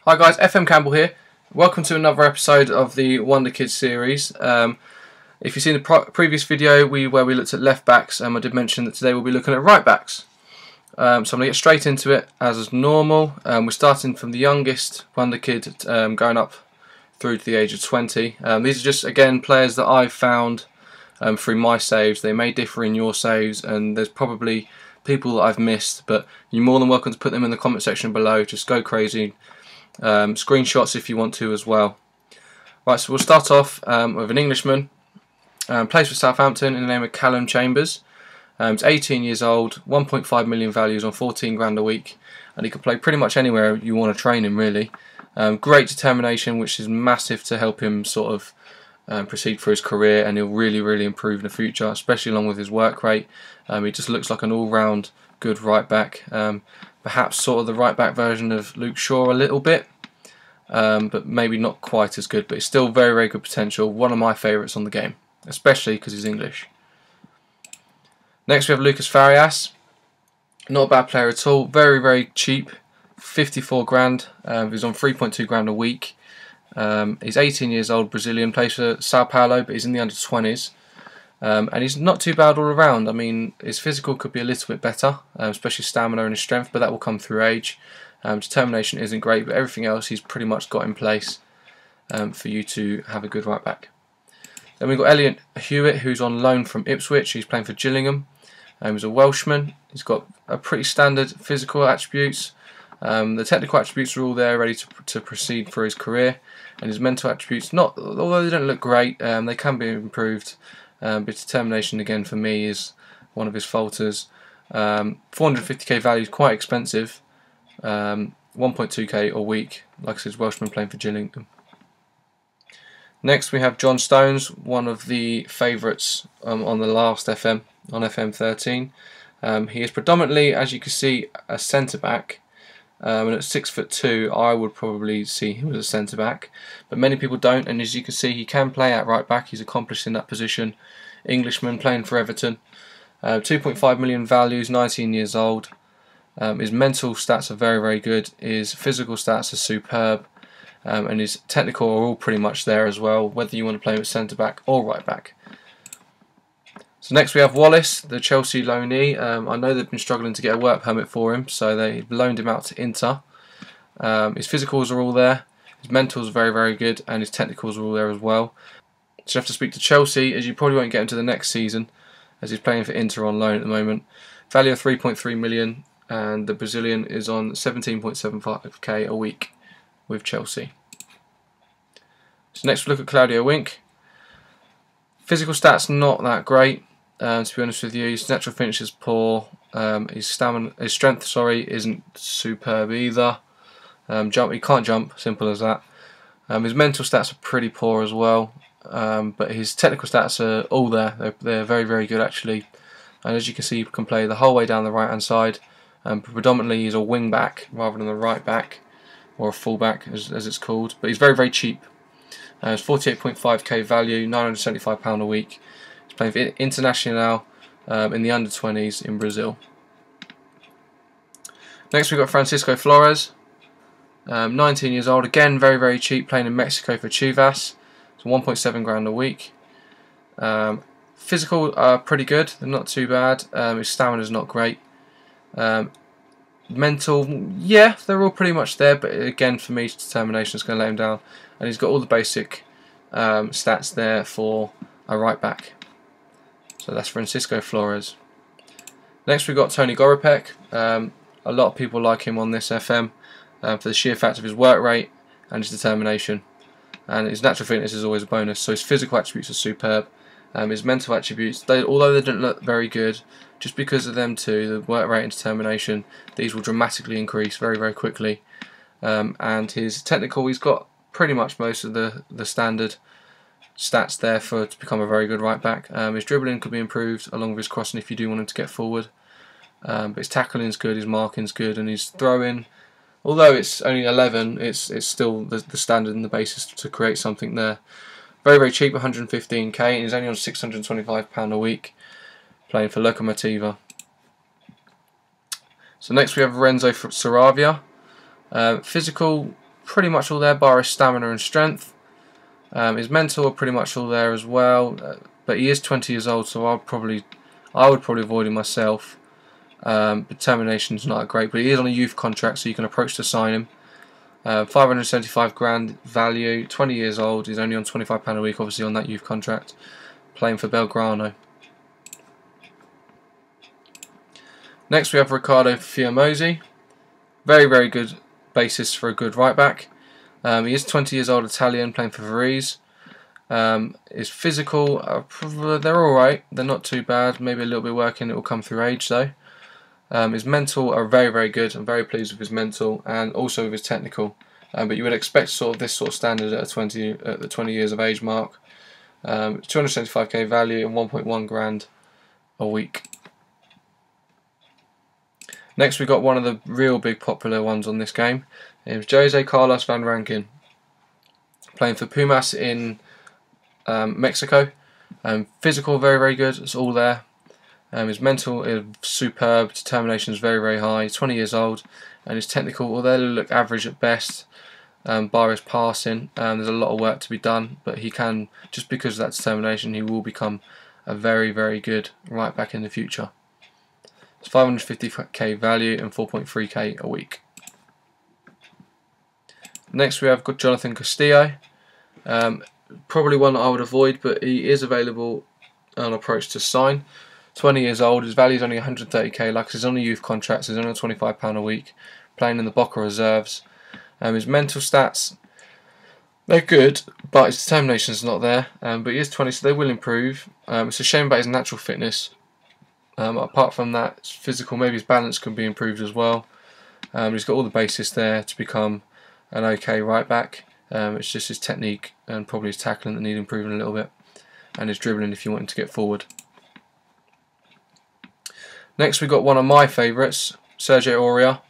Hi guys, FM Campbell here. Welcome to another episode of the Wonderkids series. If you've seen the previous video where we looked at left backs, I did mention that today we'll be looking at right backs. So I'm going to get straight into it as is normal. We're starting from the youngest Wonderkid going up through to the age of 20. These are just, again, players that I've found through my saves. They may differ in your saves, and there's probably people that I've missed, but you're more than welcome to put them in the comment section below. Just go crazy. Screenshots if you want to as well. Right, so we'll start off with an Englishman. Plays for Southampton in the name of Calum Chambers. He's 18 years old, 1.5 million values on 14 grand a week, and he can play pretty much anywhere you want to train him, really. Great determination, which is massive to help him sort of proceed through his career, and he'll really improve in the future, especially along with his work rate. He just looks like an all-round good right back. Perhaps sort of the right back version of Luke Shaw a little bit, but maybe not quite as good, but it's still very good potential. One of my favourites on the game, especially because he's English. Next we have Lucas Farias. Not a bad player at all, very cheap, 54 grand. He's on 3.2 grand a week. He's 18 years old, Brazilian, plays for Sao Paulo, but he's in the under 20s. And he's not too bad all around. I mean, his physical could be a little bit better, especially stamina and his strength, but that will come through age. Determination isn't great, but everything else he's pretty much got in place for you to have a good right back. Then we've got Elliot Hewitt, who's on loan from Ipswich. He's playing for Gillingham. He's a Welshman. He's got a pretty standard physical attributes. The technical attributes are all there, ready to proceed for his career, and his mental attributes, although they don't look great, they can be improved. But determination, again, for me, is one of his falters. 450k value is quite expensive. 1.2k a week, like I said, Welshman playing for Gillingham. Next we have Johnstone, one of the favourites on the last FM, on FM 13. He is predominantly, as you can see, a centre back. And at 6'2", I would probably see him as a centre back, but many people don't. And as you can see, he can play at right back. He's accomplished in that position. Englishman playing for Everton. 2.5 million values, 19 years old. His mental stats are very good. His physical stats are superb, and his technical are all pretty much there as well, whether you want to play him at centre back or right back. So next we have Wallace, the Chelsea loanee. I know they've been struggling to get a work permit for him, so they loaned him out to Inter. His physicals are all there, his mentals are very good, and his technicals are all there as well. So you have to speak to Chelsea, as you probably won't get him to the next season, as he's playing for Inter on loan at the moment. Value of 3.3 million, and the Brazilian is on 17.75k a week with Chelsea. So next we look at Claudio Wink. Physical stats not that great. To be honest with you, his natural finish is poor. His strength, isn't superb either. He can't jump, simple as that. His mental stats are pretty poor as well, but his technical stats are all there. They're very good actually. And as you can see, he can play the whole way down the right hand side. Predominantly, he's a wing back rather than a right back, or a full back as it's called. But he's very cheap. It's 48.5k value, £975 a week. He's playing for Internacional in the under 20s in Brazil. Next we've got Francisco Flores, 19 years old, again very cheap, playing in Mexico for Chivas. It's 1.7 grand a week. Physical are pretty good, they're not too bad. His stamina is not great. Mental, yeah, they're all pretty much there, but again, for me, determination is going to let him down. And he's got all the basic stats there for a right back. So that's Francisco Flores. Next we've got Tony Gora Peck. A lot of people like him on this FM for the sheer fact of his work rate and his determination. And his natural fitness is always a bonus, so his physical attributes are superb. His mental attributes, although they don't look very good, just because of them too, the work rate and determination, these will dramatically increase very quickly. And his technical, he's got pretty much most of the standard stats there to become a very good right back. His dribbling could be improved along with his crossing if you do want him to get forward. But his tackling's good, his marking's good, and his throwing, although it's only 11, it's still the standard and the basis to create something there. Very cheap, 115k, and he's only on £625 a week, playing for Lokomotiva. So next we have Renzo from Saravia. Physical pretty much all there, bar his stamina and strength. His mental are pretty much all there as well, but he is 20 years old, so I would probably avoid him myself. Determination's not great, but he is on a youth contract, so you can approach to sign him. 575 grand value, 20 years old. He's only on £25 a week, obviously on that youth contract, playing for Belgrano. Next we have Riccardo Fiamosi. Very, very good basis for a good right back. He is 20 years old, Italian, playing for Varese. His physical, they're alright, they're not too bad, maybe a little bit working, it will come through age though. His mental are very, very good. I'm very pleased with his mental and also with his technical. But you would expect this sort of standard at the 20 years of age mark. 275k value and 1.1 grand a week. Next we got one of the real big popular ones on this game. It was Jose Carlos Van Rankin, playing for Pumas in Mexico. Physical, very, very good. It's all there. His mental is superb. Determination is very, very high. 20 years old, and his technical, although they look average at best, bar his passing, there's a lot of work to be done. But he can, just because of that determination, he will become a very, very good right back in the future. It's 550k value and 4.3k a week. Next we have got Jonathan Castillo. Probably one that I would avoid, but he is available on approach to sign. 20 years old, his value is only 130k, like he's on a youth contract, so he's only on £25 a week, playing in the Boca reserves. His mental stats, they're good, but his determination is not there. But he is 20, so they will improve. It's a shame about his natural fitness. Apart from that, his physical, maybe his balance can be improved as well. He's got all the basis there to become an okay right back. It's just his technique and probably his tackling that need improving a little bit, and his dribbling if you want him to get forward. Next we got one of my favourites, Sergej Oriya,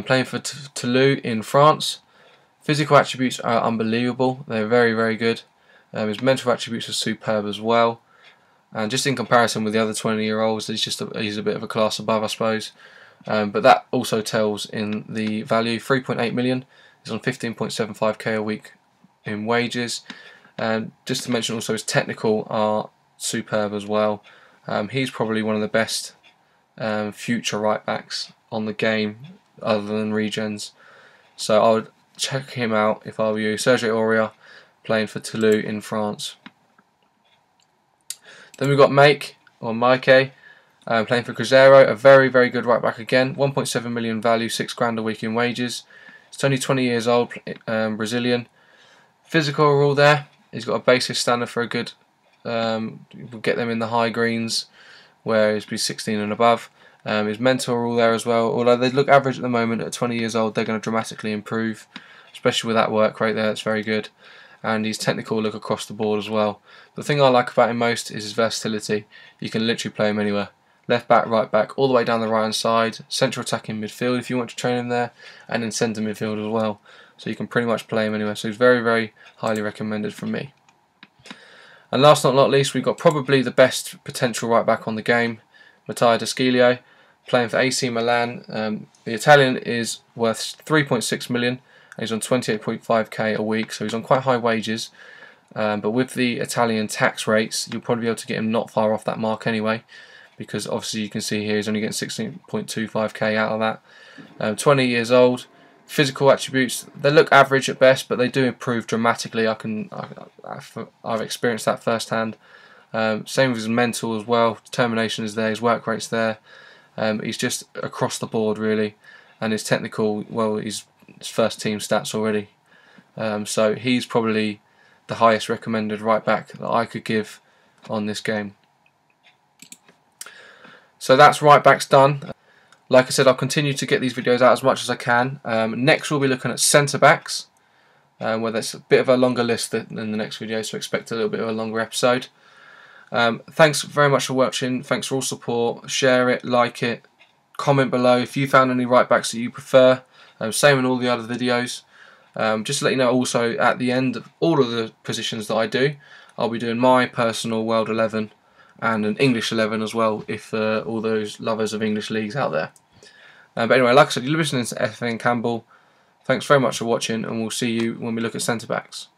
playing for Toulouse in France. Physical attributes are unbelievable, they're very, very good. His mental attributes are superb as well, and just in comparison with the other 20-year-olds, he's a bit of a class above, I suppose. But that also tells in the value. 3.8 million. He's on 15.75k a week in wages. And just to mention also, his technical are superb as well. He's probably one of the best future right backs on the game, other than Regens. So I would check him out if I were you. Sergej Oriya, playing for Toulouse in France. Then we've got Mike, playing for Cruzeiro, a very, very good right back again. 1.7 million value, 6 grand a week in wages. He's only 20 years old, Brazilian. Physical are all there. He's got a basis standard for a good, we'll get them in the high greens, where he's be 16 and above. His mental are all there as well. Although they look average at the moment, at 20 years old, they're going to dramatically improve, especially with that work rate there. It's very good. And his technical look across the board as well. The thing I like about him most is his versatility. You can literally play him anywhere. Left back, right back, all the way down the right hand side, central attacking midfield if you want to train him there, and in centre midfield as well. So you can pretty much play him anywhere. So he's very, very highly recommended from me. And last but not least, we've got probably the best potential right back on the game, Matteo D'Ascilio, playing for AC Milan. The Italian is worth 3.6 million. He's on 28.5k a week, so he's on quite high wages. But with the Italian tax rates, you'll probably be able to get him not far off that mark anyway, because obviously you can see here he's only getting 16.25k out of that. 20 years old. Physical attributes, they look average at best, but they do improve dramatically. I've experienced that firsthand. Same with his mental as well. Determination is there, his work rate's there. He's just across the board really, and his technical, well, he's first team stats already. So he's probably the highest recommended right back that I could give on this game. So that's right backs done. Like I said, I'll continue to get these videos out as much as I can. Next we'll be looking at centre backs, where there's a bit of a longer list than the next video, so expect a little bit of a longer episode. Thanks very much for watching. Thanks for all support. Share it, like it, comment below if you found any right backs that you prefer. Same in all the other videos. Just to let you know also, at the end of all of the positions that I do, I'll be doing my personal World 11 and an English 11 as well, if all those lovers of English leagues out there. But anyway, like I said, you're listening to FN Campbell. Thanks very much for watching, and we'll see you when we look at centre backs.